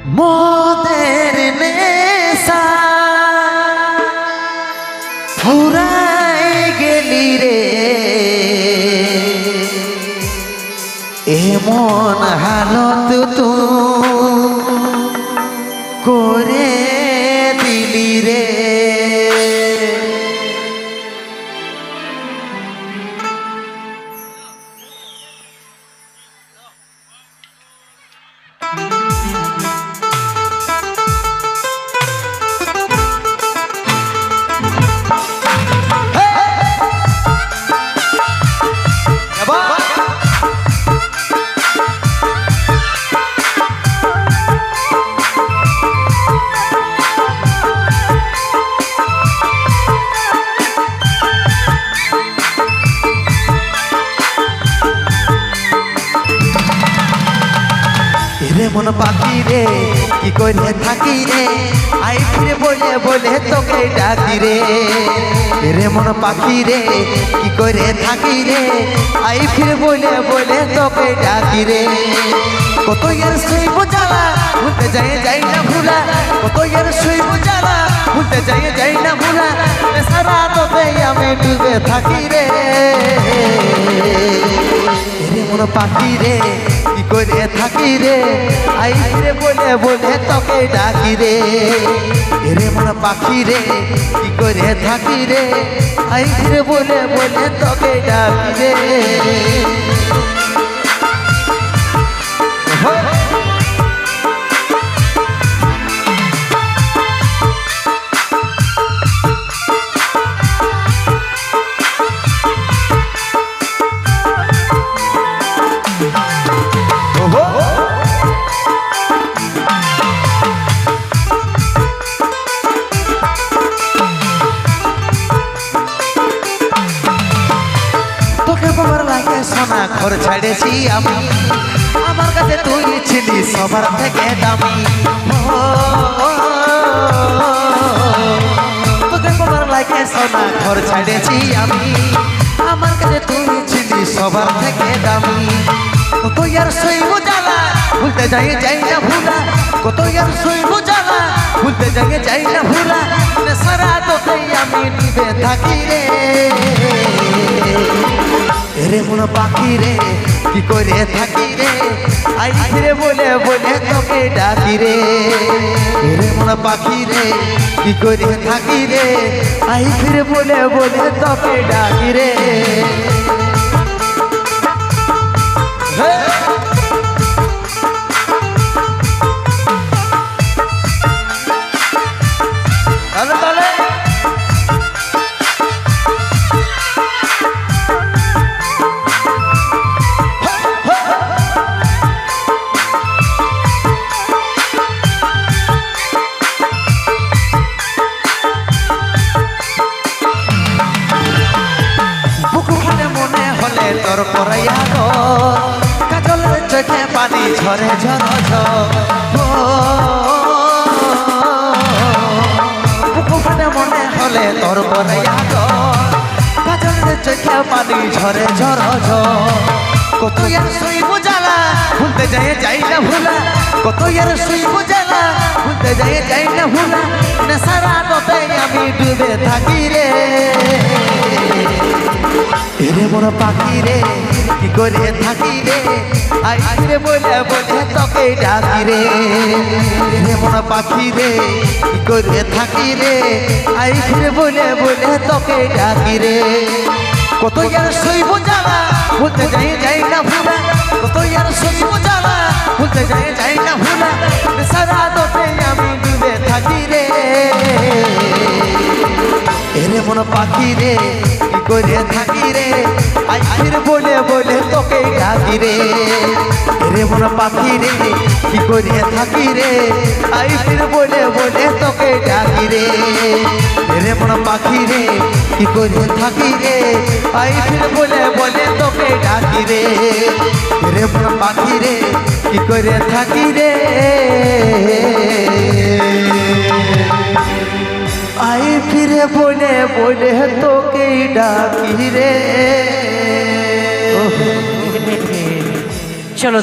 মদের নেশা ফুরাই গেলি রে, এমন হালত তু করে দিলি রে। রে মন পাখি রে কি করে থাকি রে, আই ফিরে বলে বলে তোকে ডাকি রে। রে মন পাখি রে কি করে থাকি রে, আই ফিরে বলে বলে তোকে ডাকি রে। কত ইয়ার শৈব জ্বালা ভুলতে যাই না ভুলা, কত ইয়ার শৈব জ্বালা ভুলতে যাই না ভুলা, সারা তোতে আমি ডুবে থাকি রে। রে মন পাখি রে কি করে থাকি রে, আই রে বলে বলে তোকে ডাকি রে। রে মন পাখি রে কি করে থাকি রে, আই রে বলে বলে তোকে ডাকি রে। সোনা ঘর ছাড়েছি আমি, আমার কাছে তুই ছিলি সবার থেকে দামি। তোকে তোমার লাগে সোনা ঘর ছাড়েছি আমি, আমার কাছে তুই ছিলি সবার থেকে দামি। কত ইয়ার শৈব জ্বালা ভুলতে যাই না ভুলা, কত ইয়ার শৈব জ্বালা ভুলতে যাই না ভুলা, সারা তোতে আমি ডুবে থাকি রে। রে মন পাখি রে কি করে থাকি রে, আই ফিরে বলে বলে তোকে ডাকি রে। রে মন পাখি রে কি করে থাকি রে, আই ফিরে বলে বলে তোকে ডাকি রে। তোর পরাইয়া গো কাজলের চোখে পানি ঝরে ঝর ঝরে মনে হলে তোর পরাইয়া গো কাজলের চোখে পানি ঝরে ঝর ঝর। কত ইয়ার শৈব জ্বালা ভুলতে যাই না ভুলা, কত ইয়ার শৈব জ্বালা ভুলতে যাই না ভুলা, সারা তোতে আমি ডুবে থাকি রে। রে মন পাখি রে কি করে থাকি রে, আই রে বলে বলে তোকে ডাকি রে। রে মন পাখি রে কি করে থাকি রে, আই রে বলে বলে তোকে ডাকি রে। কত ইয়ার শৈব জ্বালা ভুলতে যাই না ভুলা, কত ইয়ার শৈব জ্বালা ভুলতে যাই না ভুলা, সারা তোতে আমি ডুবে থাকি রে। রে মন পাখি রে কি করে থাকি রে, আই ফির বলে বলে তোকে ডাকি রে। রে মন পাখি রে কি করে থাকি রে, আই ফির বলে বলে তোকে ডাকি রে। রে মন পাখি রে কি করে থাকি রে, আই ফির বলে বলে তোকে ডাকি রে। রে মন পাখি রে কি করে থাকি রে, আই ফিরে বলে বলে তোকে ডাকি রে। চলো।